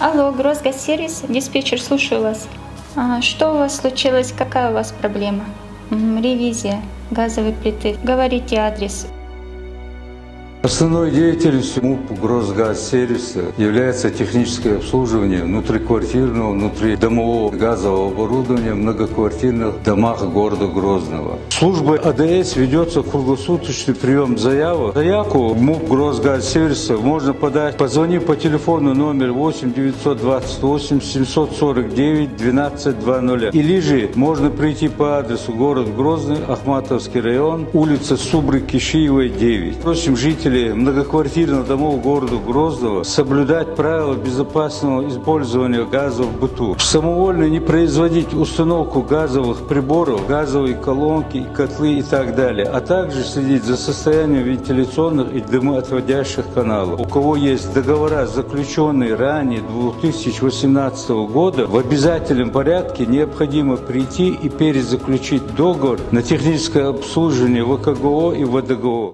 Алло, Гросгазсервис, диспетчер, слушаю вас. Что у вас случилось, какая у вас проблема? Ревизия газовой плиты. Говорите адрес. Основной деятельностью МУП Гросгазсервиса является техническое обслуживание внутриквартирного, внутридомового газового оборудования в многоквартирных домах города Грозного. Службой АДС ведется круглосуточный прием заявок. Заявку в МУП Гросгазсервиса можно подать, позвонив по телефону номер 8 928 749 1200, или же можно прийти по адресу город Грозный, Ахматовский район, улица Субры-Кишиевой, 9. Просим жителей многоквартирных домов города Грозного соблюдать правила безопасного использования газа в быту, самовольно не производить установку газовых приборов, газовые колонки, котлы и так далее, а также следить за состоянием вентиляционных и дымоотводящих каналов. У кого есть договора, заключенные ранее 2018 года, в обязательном порядке необходимо прийти и перезаключить договор на техническое обслуживание ВКГО и ВДГО.